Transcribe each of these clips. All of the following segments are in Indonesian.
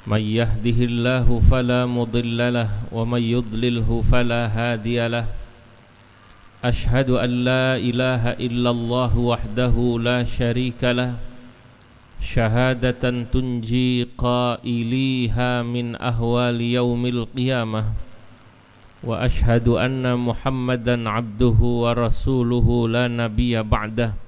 من يهده الله فلا مضل له ومن يضلله فلا هادي له أشهد أن لا إله إلا الله وحده لا شريك له شهادة تنجي قائليها من أهوال يوم القيامة وأشهد أن محمدا عبده ورسوله لا نبي بعده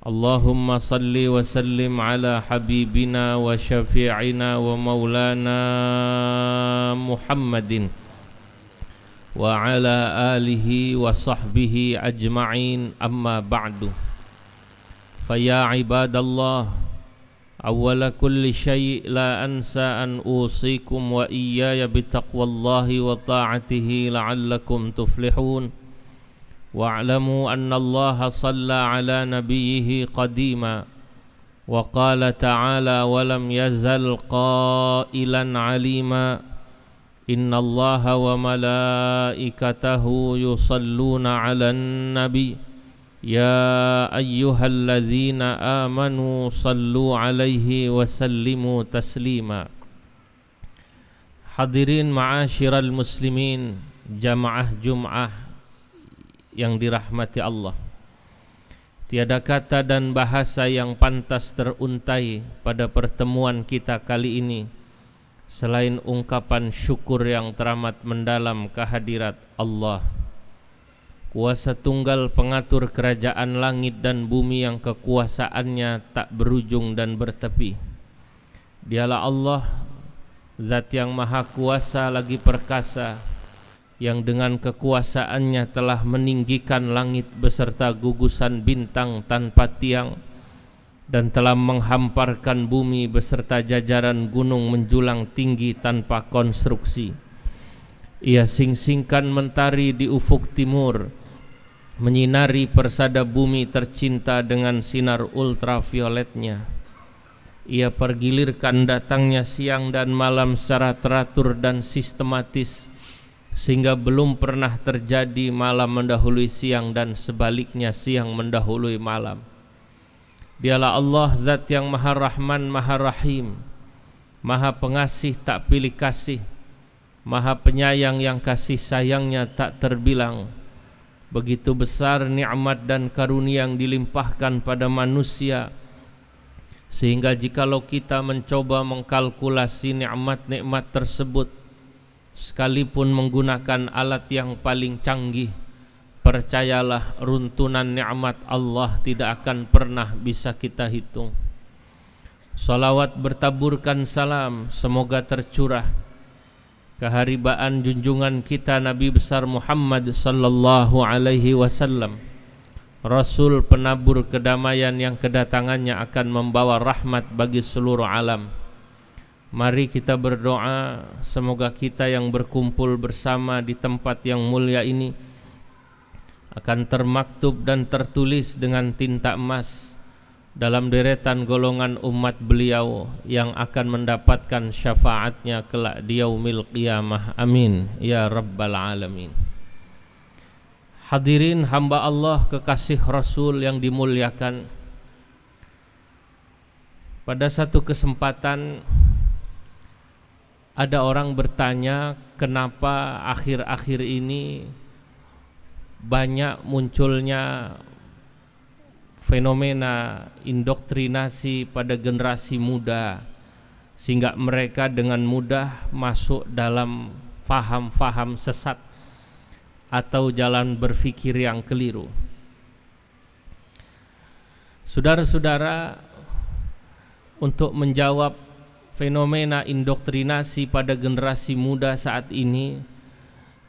اللهم صل وسلم على حبيبنا وشفيعنا ومولانا محمد وعلى آله وصحبه أجمعين أما بعد فيا عباد الله أول كل شيء لا أنسى أن أوصيكم وإياي بتقوى الله وطاعته لعلكم تفلحون واعلموا أن الله صلى على نبيه قديما وقال تعالى ولم يزل قائلا عليما إن الله وملائكته يصلون على النبي يا أيها الذين آمنوا صلوا عليه وسلموا تسليما. Hadirin ma'asyiral muslimin, jamaah Jum'ah yang dirahmati Allah. Tiada kata dan bahasa yang pantas teruntai pada pertemuan kita kali ini selain ungkapan syukur yang teramat mendalam kehadirat Allah, Kuasa tunggal pengatur kerajaan langit dan bumi yang kekuasaannya tak berujung dan bertepi. Dialah Allah, Zat yang maha kuasa lagi perkasa, yang dengan kekuasaannya telah meninggikan langit beserta gugusan bintang tanpa tiang dan telah menghamparkan bumi beserta jajaran gunung menjulang tinggi tanpa konstruksi. Ia sing-singkan mentari di ufuk timur, menyinari persada bumi tercinta dengan sinar ultravioletnya. Ia pergilirkan datangnya siang dan malam secara teratur dan sistematis, sehingga belum pernah terjadi malam mendahului siang dan sebaliknya siang mendahului malam. Dialah Allah, Zat yang Maha Rahman, Maha Rahim, Maha Pengasih tak pilih kasih, Maha Penyayang yang kasih sayangnya tak terbilang. Begitu besar nikmat dan karunia yang dilimpahkan pada manusia, sehingga jikalau kita mencoba mengkalkulasi nikmat-nikmat tersebut, sekalipun menggunakan alat yang paling canggih, percayalah runtunan nikmat Allah tidak akan pernah bisa kita hitung. Salawat bertaburkan salam semoga tercurah keharibaan junjungan kita Nabi besar Muhammad sallallahu alaihi wasallam, Rasul penabur kedamaian yang kedatangannya akan membawa rahmat bagi seluruh alam. Mari kita berdoa semoga kita yang berkumpul bersama di tempat yang mulia ini akan termaktub dan tertulis dengan tinta emas dalam deretan golongan umat beliau yang akan mendapatkan syafaatnya kelak di yaumil qiyamah. Amin ya rabbal alamin. Hadirin hamba Allah kekasih Rasul yang dimuliakan, pada satu kesempatan ada orang bertanya kenapa akhir-akhir ini banyak munculnya fenomena indoktrinasi pada generasi muda, sehingga mereka dengan mudah masuk dalam faham-faham sesat atau jalan berfikir yang keliru. Saudara-saudara, untuk menjawab fenomena indoktrinasi pada generasi muda saat ini,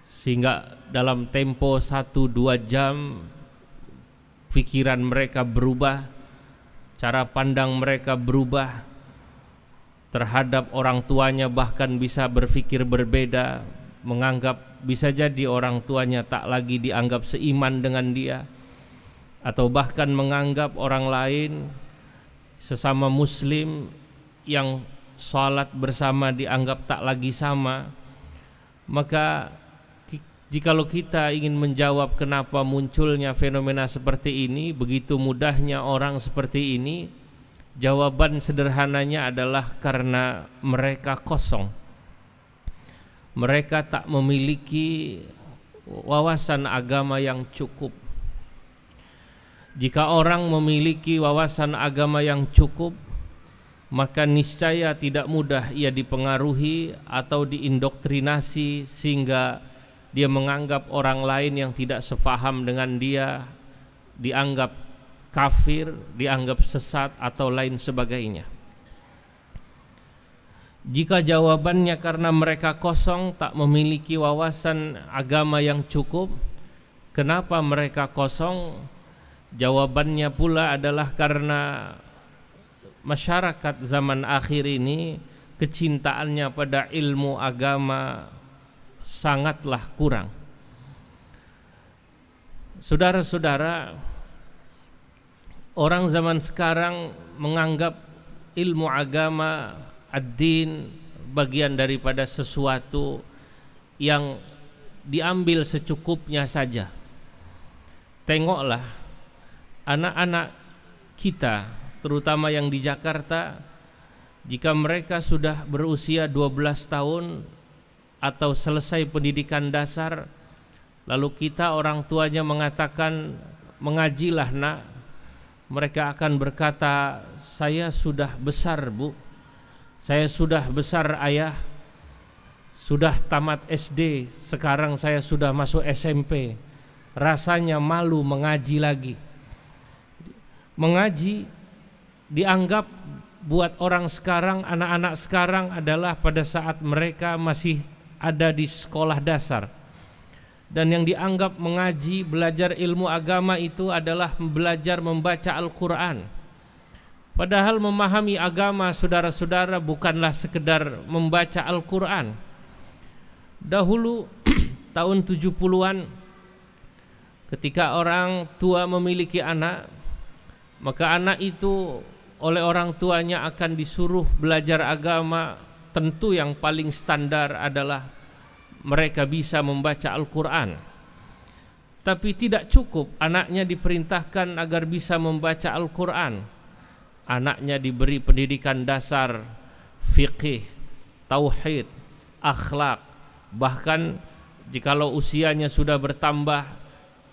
sehingga dalam tempo 1-2 jam pikiran mereka berubah, cara pandang mereka berubah terhadap orang tuanya, bahkan bisa berpikir berbeda, menganggap bisa jadi orang tuanya tak lagi dianggap seiman dengan dia, atau bahkan menganggap orang lain sesama muslim yang sholat bersama dianggap tak lagi sama. Maka jikalau kita ingin menjawab kenapa munculnya fenomena seperti ini, begitu mudahnya orang seperti ini Jawaban sederhananya adalah karena mereka kosong. Mereka tak memiliki wawasan agama yang cukup. Jika orang memiliki wawasan agama yang cukup, maka niscaya tidak mudah ia dipengaruhi atau diindoktrinasi sehingga dia menganggap orang lain yang tidak sefaham dengan dia dianggap kafir, dianggap sesat atau lain sebagainya. Jika jawabannya karena mereka kosong, tak memiliki wawasan agama yang cukup, kenapa mereka kosong? Jawabannya pula adalah karena masyarakat zaman akhir ini kecintaannya pada ilmu agama sangatlah kurang. Saudara-saudara, orang zaman sekarang menganggap ilmu agama ad-din bagian daripada sesuatu yang diambil secukupnya saja. Tengoklah anak-anak kita, terutama yang di Jakarta, jika mereka sudah berusia 12 tahun atau selesai pendidikan dasar, lalu kita orang tuanya mengatakan, mengajilah nak, mereka akan berkata, saya sudah besar bu, saya sudah besar ayah, sudah tamat SD, sekarang saya sudah masuk SMP, rasanya malu mengaji lagi. Mengaji dianggap buat orang sekarang, anak-anak sekarang adalah pada saat mereka masih ada di sekolah dasar. Dan yang dianggap mengaji, belajar ilmu agama itu adalah belajar membaca Al-Quran. Padahal memahami agama, saudara-saudara, bukanlah sekedar membaca Al-Quran. Dahulu tahun 70-an, ketika orang tua memiliki anak, maka anak itu oleh orang tuanya akan disuruh belajar agama. Tentu yang paling standar adalah mereka bisa membaca Al-Quran. Tapi tidak cukup anaknya diperintahkan agar bisa membaca Al-Quran. Anaknya diberi pendidikan dasar, fiqih, tauhid, akhlak. Bahkan jikalau usianya sudah bertambah,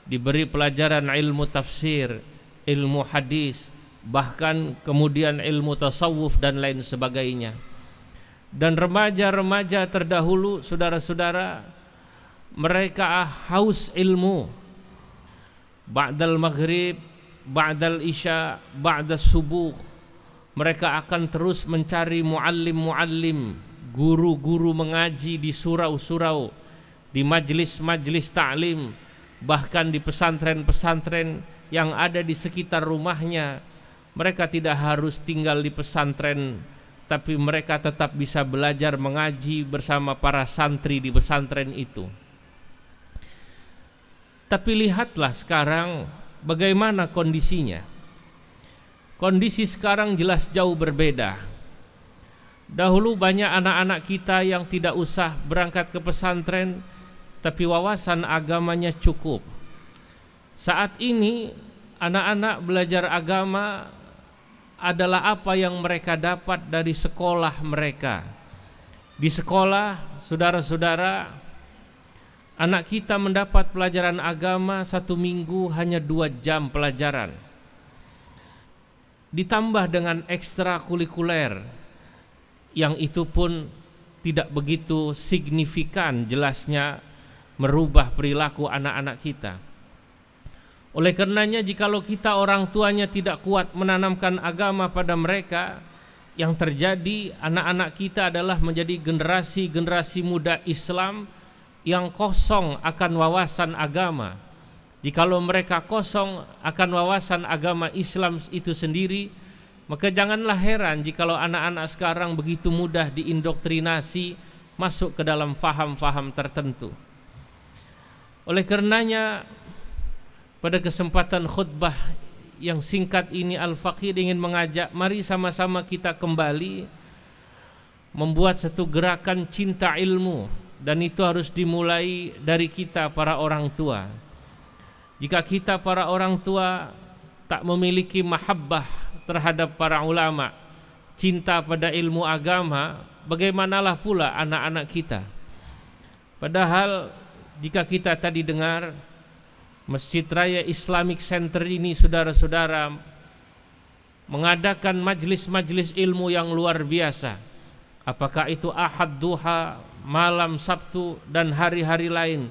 diberi pelajaran ilmu tafsir, ilmu hadis, bahkan kemudian ilmu tasawuf dan lain sebagainya. Dan remaja-remaja terdahulu, saudara-saudara, mereka haus ilmu. Ba'dal maghrib, ba'dal isya, ba'dal subuh, mereka akan terus mencari muallim-muallim, guru-guru mengaji di surau-surau, di majlis-majlis ta'lim, bahkan di pesantren-pesantren yang ada di sekitar rumahnya. Mereka tidak harus tinggal di pesantren, tapi mereka tetap bisa belajar mengaji bersama para santri di pesantren itu. Tapi lihatlah sekarang bagaimana kondisinya. Kondisi sekarang jelas jauh berbeda. Dahulu banyak anak-anak kita yang tidak usah berangkat ke pesantren, tapi wawasan agamanya cukup. Saat ini anak-anak belajar agama adalah apa yang mereka dapat dari sekolah mereka. Di sekolah, saudara-saudara, anak kita mendapat pelajaran agama 1 minggu hanya 2 jam pelajaran. Ditambah dengan ekstrakurikuler, yang itu pun tidak begitu signifikan jelasnya merubah perilaku anak-anak kita. Oleh karenanya, jikalau kita orang tuanya tidak kuat menanamkan agama pada mereka, yang terjadi anak-anak kita adalah menjadi generasi-generasi muda Islam yang kosong akan wawasan agama. Jikalau mereka kosong akan wawasan agama Islam itu sendiri, maka janganlah heran jikalau anak-anak sekarang begitu mudah diindoktrinasi masuk ke dalam faham-faham tertentu. Oleh karenanya, pada kesempatan khutbah yang singkat ini, Al-Faqih ingin mengajak, mari sama-sama kita kembali membuat satu gerakan cinta ilmu, dan itu harus dimulai dari kita para orang tua. Jika kita para orang tua tak memiliki mahabbah terhadap para ulama, cinta pada ilmu agama, bagaimanalah pula anak-anak kita? Padahal jika kita tadi dengar Masjid Raya Islamic Center ini, saudara-saudara, mengadakan majlis-majlis ilmu yang luar biasa. Apakah itu Ahad duha, malam Sabtu, dan hari-hari lain.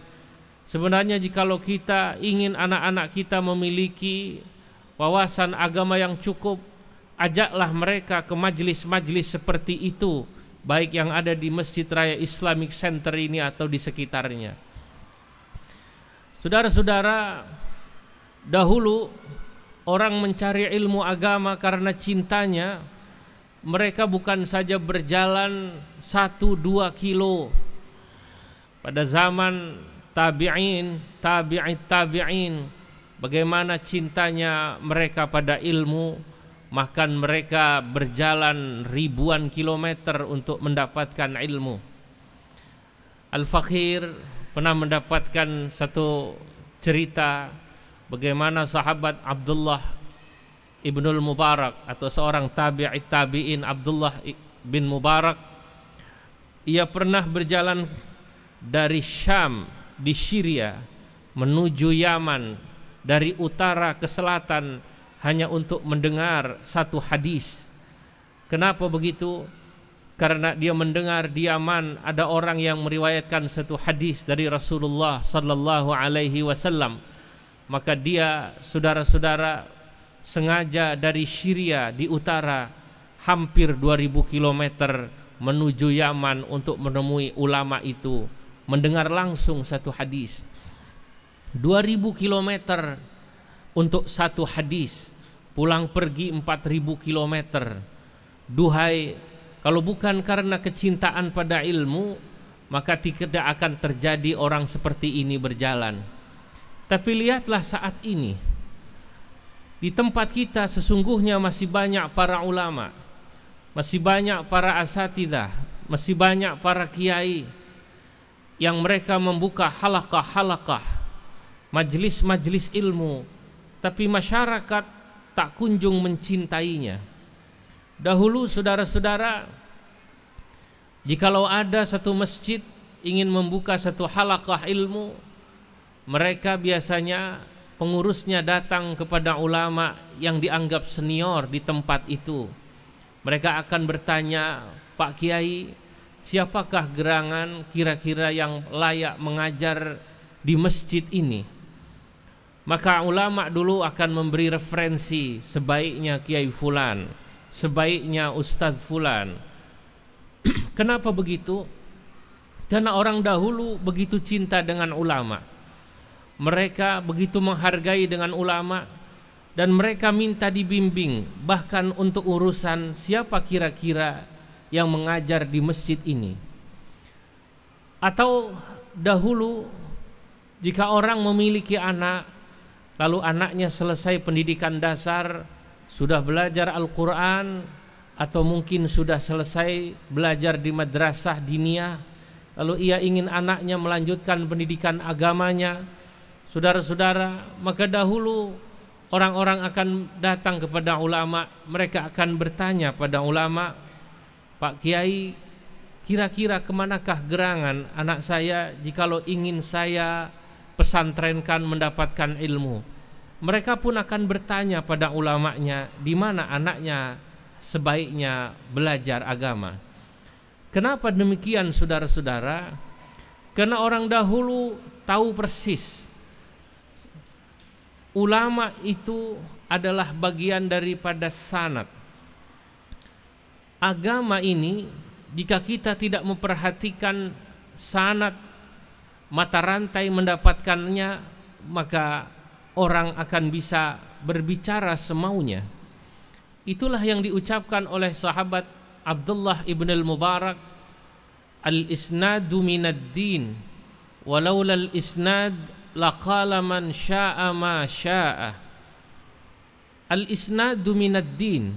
Sebenarnya jikalau kita ingin anak-anak kita memiliki wawasan agama yang cukup, ajaklah mereka ke majlis-majlis seperti itu, baik yang ada di Masjid Raya Islamic Center ini atau di sekitarnya. Saudara-saudara, dahulu orang mencari ilmu agama karena cintanya. Mereka bukan saja berjalan 1-2 kilo. Pada zaman tabi'in, tabi'in, bagaimana cintanya mereka pada ilmu, bahkan mereka berjalan ribuan kilometer untuk mendapatkan ilmu. Al-Fakhir pernah mendapatkan satu cerita bagaimana sahabat Abdullah Ibnul Mubarak, atau seorang tabi'in Abdullah bin Mubarak, ia pernah berjalan dari Syam di Syria menuju Yaman dari utara ke selatan hanya untuk mendengar satu hadis. Kenapa begitu? Karena dia mendengar di Yaman ada orang yang meriwayatkan satu hadis dari Rasulullah sallallahu alaihi wasallam. Maka dia, saudara-saudara, sengaja dari Syria di utara hampir 2000 km menuju Yaman untuk menemui ulama itu, mendengar langsung satu hadis. 2000 km untuk satu hadis, pulang pergi 4000 km. Duhai, kalau bukan karena kecintaan pada ilmu, maka tidak akan terjadi orang seperti ini berjalan. Tapi lihatlah saat ini, di tempat kita sesungguhnya masih banyak para ulama, masih banyak para asatidzah, masih banyak para kiai yang mereka membuka halaqah-halaqah, majlis-majlis ilmu, tapi masyarakat tak kunjung mencintainya. Dahulu, saudara-saudara, jikalau ada satu masjid ingin membuka satu halaqah ilmu, mereka biasanya pengurusnya datang kepada ulama yang dianggap senior di tempat itu. Mereka akan bertanya, Pak Kiai, siapakah gerangan kira-kira yang layak mengajar di masjid ini? Maka ulama dulu akan memberi referensi, sebaiknya Kiai Fulan, sebaiknya Ustadz Fulan. Kenapa begitu? Karena orang dahulu begitu cinta dengan ulama. Mereka begitu menghargai dengan ulama, dan mereka minta dibimbing bahkan untuk urusan siapa kira-kira yang mengajar di masjid ini. Atau dahulu jika orang memiliki anak, lalu anaknya selesai pendidikan dasar, sudah belajar Al-Quran, atau mungkin sudah selesai belajar di madrasah diniyah, lalu ia ingin anaknya melanjutkan pendidikan agamanya, saudara-saudara, maka dahulu orang-orang akan datang kepada ulama. Mereka akan bertanya pada ulama, Pak Kiai, kira-kira kemanakah gerangan anak saya jikalau ingin saya pesantrenkan mendapatkan ilmu? Mereka pun akan bertanya pada ulamanya, di mana anaknya sebaiknya belajar agama. Kenapa demikian, saudara-saudara? Karena orang dahulu tahu persis ulama itu adalah bagian daripada sanad. Agama ini, jika kita tidak memperhatikan sanad, mata rantai mendapatkannya, maka orang akan bisa berbicara semaunya. Itulah yang diucapkan oleh sahabat Abdullah ibn al-Mubarak, al-isnadu minad din, walaula al-isnad laqala man sya'a ma sya'a. Al-isnadu minad din,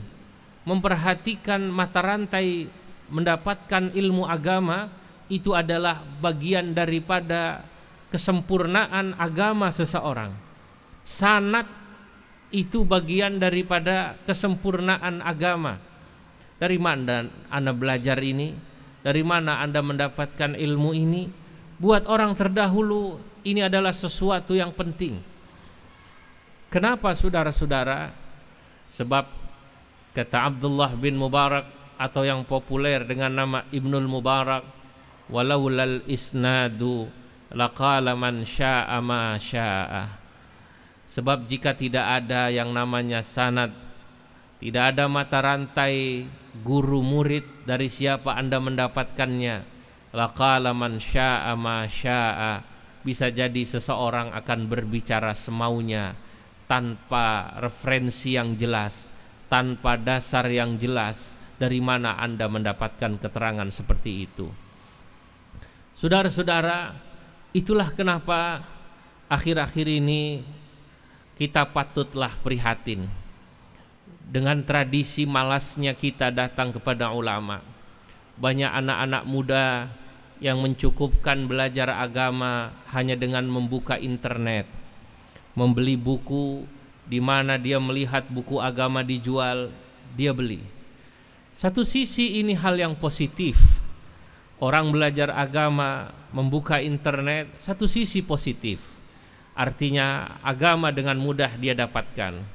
memperhatikan mata rantai mendapatkan ilmu agama, itu adalah bagian daripada kesempurnaan agama seseorang. Sanad itu bagian daripada kesempurnaan agama. Dari mana Anda belajar ini? Dari mana Anda mendapatkan ilmu ini? Buat orang terdahulu ini adalah sesuatu yang penting. Kenapa saudara-saudara? Sebab kata Abdullah bin Mubarak, atau yang populer dengan nama Ibnul Mubarak, walaulal isnadu laqala man syaa ma syaa. Sebab jika tidak ada yang namanya sanad, tidak ada mata rantai guru murid dari siapa Anda mendapatkannya, laqala man syaa ma syaa, bisa jadi seseorang akan berbicara semaunya tanpa referensi yang jelas, tanpa dasar yang jelas. Dari mana Anda mendapatkan keterangan seperti itu? Saudara-saudara, itulah kenapa akhir-akhir ini kita patutlah prihatin dengan tradisi malasnya kita datang kepada ulama. Banyak anak-anak muda yang mencukupkan belajar agama hanya dengan membuka internet, membeli buku, di mana dia melihat buku agama dijual, dia beli. Satu sisi ini hal yang positif. Orang belajar agama, membuka internet, satu sisi positif. Artinya agama dengan mudah dia dapatkan.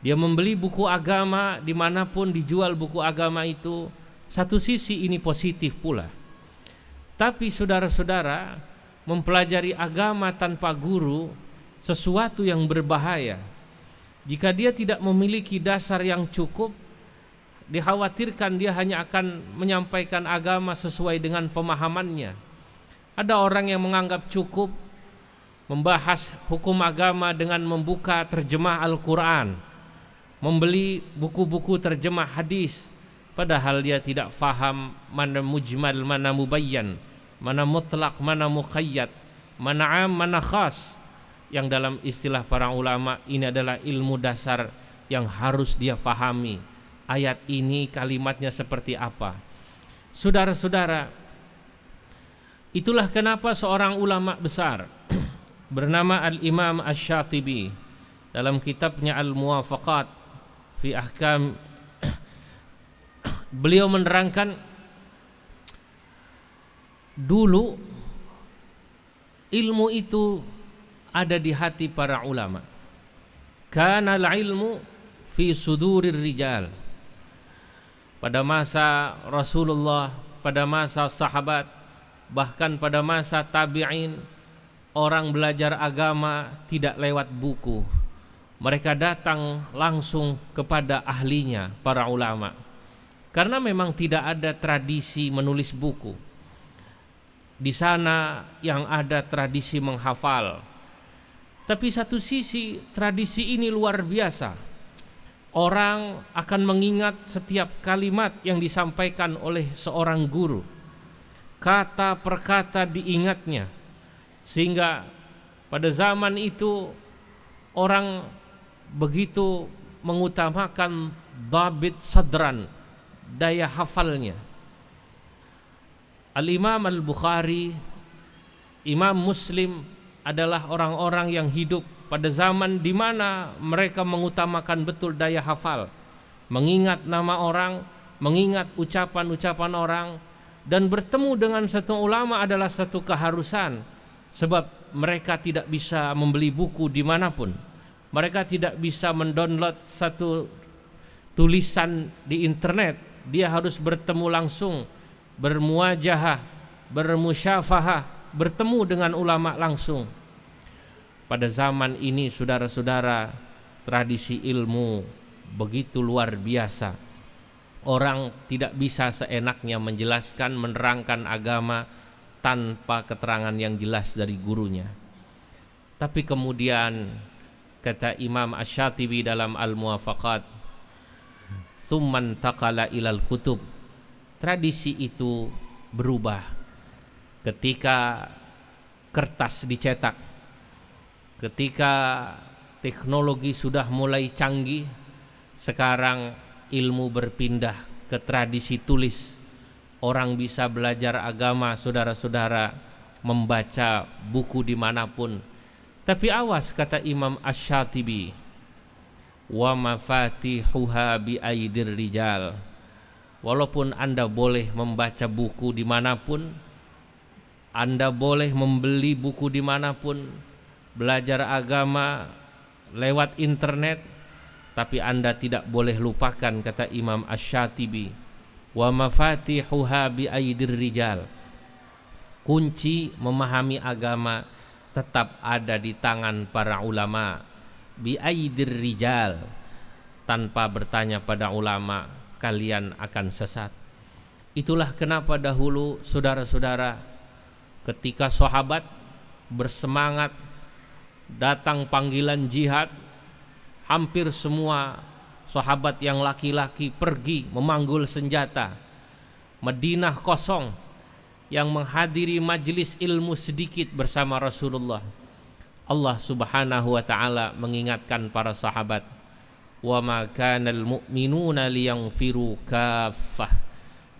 Dia membeli buku agama dimanapun dijual buku agama itu, satu sisi ini positif pula. Tapi saudara-saudara, mempelajari agama tanpa guru sesuatu yang berbahaya. Jika dia tidak memiliki dasar yang cukup, dikhawatirkan dia hanya akan menyampaikan agama sesuai dengan pemahamannya. Ada orang yang menganggap cukup membahas hukum agama dengan membuka terjemah Al-Quran, membeli buku-buku terjemah hadis, padahal dia tidak faham mana mujmal, mana mubayyan, mana mutlak, mana muqayyad, mana am, mana khas. Yang dalam istilah para ulama ini adalah ilmu dasar yang harus dia fahami. Ayat ini kalimatnya seperti apa? Saudara-saudara, itulah kenapa seorang ulama besar bernama Al-Imam Asy-Syatibi dalam kitabnya Al-Muwafaqat fi Ahkam, beliau menerangkan dulu ilmu itu ada di hati para ulama. Kana al-ilmu fi sudurir rijal. Pada masa Rasulullah, pada masa sahabat, bahkan pada masa tabi'in, orang belajar agama tidak lewat buku. Mereka datang langsung kepada ahlinya, para ulama. Karena memang tidak ada tradisi menulis buku. Di sana yang ada tradisi menghafal. Tapi satu sisi tradisi ini luar biasa. Orang akan mengingat setiap kalimat yang disampaikan oleh seorang guru. Kata per kata diingatnya. Sehingga pada zaman itu orang begitu mengutamakan dhabit sadran, daya hafalnya. Al-Imam Al-Bukhari, Imam Muslim adalah orang-orang yang hidup pada zaman di mana mereka mengutamakan betul daya hafal, mengingat nama orang, mengingat ucapan-ucapan orang, dan bertemu dengan satu ulama adalah satu keharusan, sebab mereka tidak bisa membeli buku dimanapun, mereka tidak bisa mendownload satu tulisan di internet, dia harus bertemu langsung, bermuajahah, bermusyafahah, bertemu dengan ulama langsung. Pada zaman ini saudara-saudara, tradisi ilmu begitu luar biasa. Orang tidak bisa seenaknya menjelaskan, menerangkan agama tanpa keterangan yang jelas dari gurunya. Tapi kemudian kata Imam Asy-Syatibi dalam Al-Muwafaqat, "Tsumman taqala ilal kutub." Tradisi itu berubah ketika kertas dicetak. Ketika teknologi sudah mulai canggih, sekarang ilmu berpindah ke tradisi tulis. Orang bisa belajar agama, saudara-saudara, membaca buku dimanapun. Tapi awas, kata Imam Asy-Syatibi, wa mafatihuha bi aidir rijal. Walaupun Anda boleh membaca buku dimanapun, Anda boleh membeli buku dimanapun, belajar agama lewat internet, tapi Anda tidak boleh lupakan, kata Imam Asy-Syatibi, wa mafatihuha bi aidir rijal. Kunci memahami agama tetap ada di tangan para ulama. Bi aidir rijal, tanpa bertanya pada ulama kalian akan sesat. Itulah kenapa dahulu saudara-saudara, ketika sahabat bersemangat datang panggilan jihad, hampir semua sahabat yang laki-laki pergi memanggul senjata. Madinah kosong, yang menghadiri majlis ilmu sedikit bersama Rasulullah. Allah Subhanahu wa taala mengingatkan para sahabat, wa ma kanal mu'minuna liyanfiru kaffah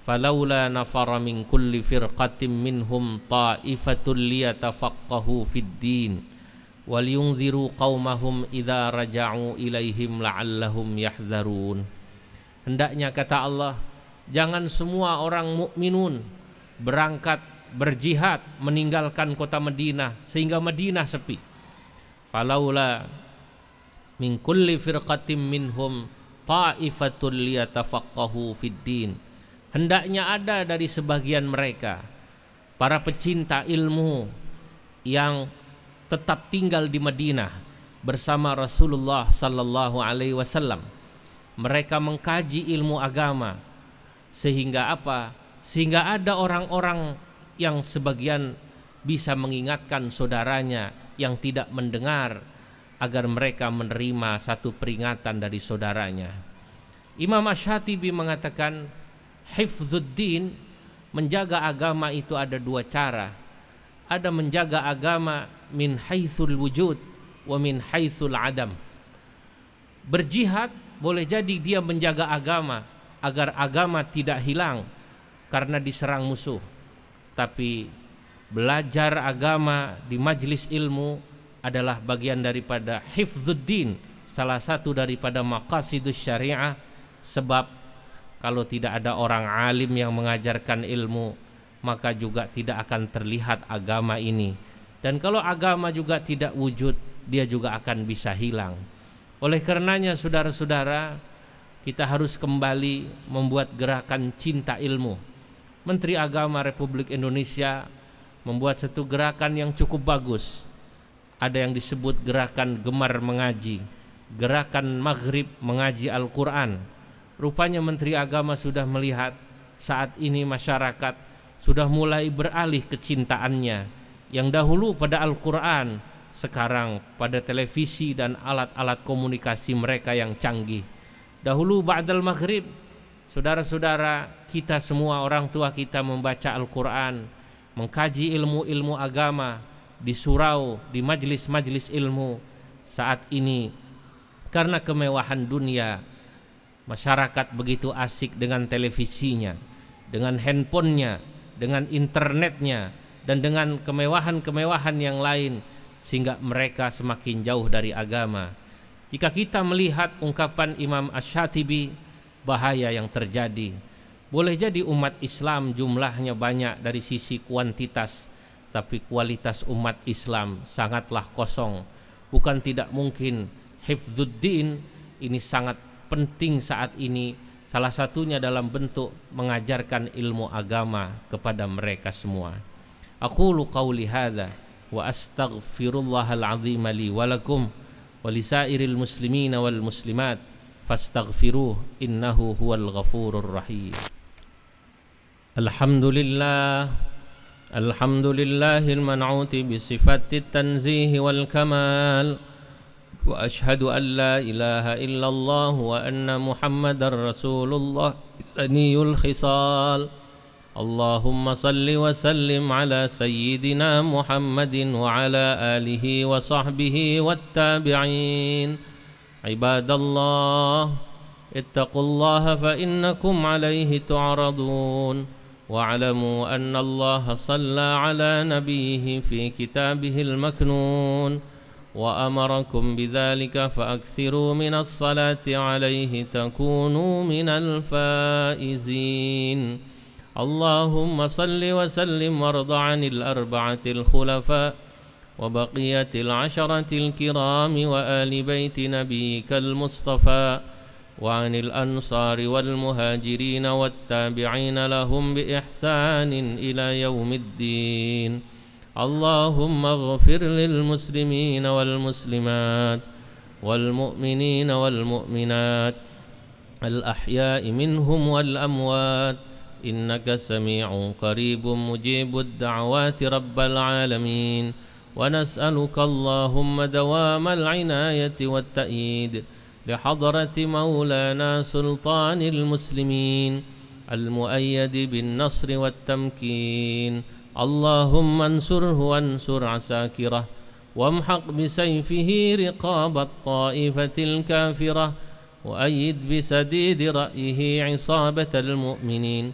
falaula nafara min kulli firqatin minhum ta'ifatul liyatafaqahu fid din wal yunziru qaumahum idza raja'u ilaihim la'allahum yahdharun. Hendaknya, kata Allah, jangan semua orang mukminun berangkat berjihad meninggalkan kota Madinah sehingga Madinah sepi. Falaula min kulli firqatin minhum ta'ifatul liyatafaqahu fid din. Hendaknya ada dari sebagian mereka para pecinta ilmu yang tetap tinggal di Madinah bersama Rasulullah sallallahu alaihi wasallam. Mereka mengkaji ilmu agama sehingga apa? Sehingga ada orang-orang yang sebagian bisa mengingatkan saudaranya yang tidak mendengar agar mereka menerima satu peringatan dari saudaranya. Imam Asy-Syatibi mengatakan hifdzuddin, menjaga agama itu ada dua cara. Ada menjaga agama min haitsul wujud wa min haitsul adam. Berjihad boleh jadi dia menjaga agama agar agama tidak hilang karena diserang musuh. Tapi belajar agama di majlis ilmu adalah bagian daripada hifdzuddin, salah satu daripada maqasidus syariah. Sebab kalau tidak ada orang alim yang mengajarkan ilmu, maka juga tidak akan terlihat agama ini. Dan kalau agama juga tidak wujud, dia juga akan bisa hilang. Oleh karenanya saudara-saudara, kita harus kembali membuat gerakan cinta ilmu. Menteri Agama Republik Indonesia membuat satu gerakan yang cukup bagus. Ada yang disebut gerakan gemar mengaji, gerakan maghrib mengaji Al-Quran. Rupanya Menteri Agama sudah melihat saat ini masyarakat sudah mulai beralih kecintaannya, yang dahulu pada Al-Quran, sekarang pada televisi dan alat-alat komunikasi mereka yang canggih. Dahulu ba'dal maghrib, saudara-saudara, kita semua orang tua kita membaca Al-Quran, mengkaji ilmu-ilmu agama di surau, di majlis-majlis ilmu. Saat ini karena kemewahan dunia, masyarakat begitu asik dengan televisinya, dengan handphonenya, dengan internetnya, dan dengan kemewahan-kemewahan yang lain, sehingga mereka semakin jauh dari agama. Jika kita melihat ungkapan Imam Asy-Syatibi, bahaya yang terjadi. Boleh jadi umat Islam jumlahnya banyak dari sisi kuantitas, tapi kualitas umat Islam sangatlah kosong. Bukan tidak mungkin hifdzuddin ini sangat penting saat ini, salah satunya dalam bentuk mengajarkan ilmu agama kepada mereka semua. Aqulu qauli hadza wa astaghfirullahal azim li wa lakum wa lisairil muslimina wal muslimat fastaghfiruh innahu huwal ghafurur rahim. Alhamdulillah, alhamdulillahil man'uti bi sifatit tanzih wal kamal, wa ashhadu an la ilaha illallah wa anna muhammadar rasulullah saniyul khisal. Allahumma salli wa sallim ala sayyidina Muhammadin wa ala alihi wa sahbihi wat tabi'in. Ibadallah, ittaqullaha fa innakum alaihi tu'radun. واعلموا أن الله صلى على نبيه في كتابه المكنون وأمركم بذلك فأكثروا من الصلاة عليه تكونوا من الفائزين. اللهم صل وسلم وارض عن الأربعة الخلفاء وبقية العشرة الكرام وآل بيت نبيك المصطفى، وعن الأنصار والمهاجرين والتابعين لهم بإحسان إلى يوم الدين. اللهم اغفر للمسلمين والمسلمات والمؤمنين والمؤمنات الأحياء منهم والأموات، إنك سميع قريب مجيب الدعوات رب العالمين. ونسألك اللهم دوام العناية والتأييد لحضرة مولانا سلطان المسلمين المؤيد بالنصر والتمكين. اللهم انصره وانصر عساكره، وامحق بسيفه رقاب الطائفة الكافرة، وأيد بسديد رأيه عصابة المؤمنين،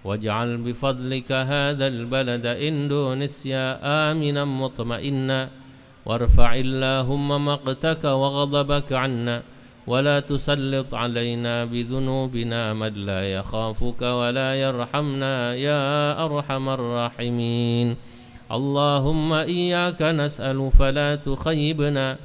واجعل بفضلك هذا البلد إندونيسيا آمنا مطمئنا، وارفع اللهم مقتك وغضبك عنا، ولا تسلط علينا بذنوبنا من لا يخافك ولا يرحمنا يا أرحم الراحمين. اللهم إياك نسأل فلا تخيبنا،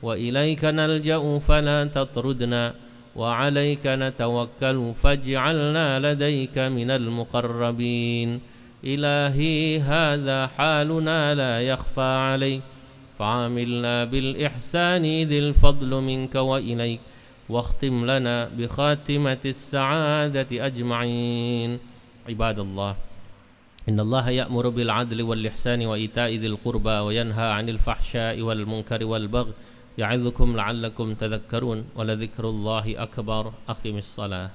وإليك نلجأ فلا تطردنا، وعليك نتوكل فاجعلنا لديك من المقربين. إلهي هذا حالنا لا يخفى عليك، فعاملنا بالإحسان ذي الفضل منك وإليك، واختم لنا بخاتمة السعادة أجمعين. عباد الله، إن الله يأمر بالعدل والإحسان وإيتاء ذي القربى وينهى عن الفحشاء والمنكر والبغي يعظكم لعلكم تذكرون، ولذكر الله أكبر. أقم الصلاة.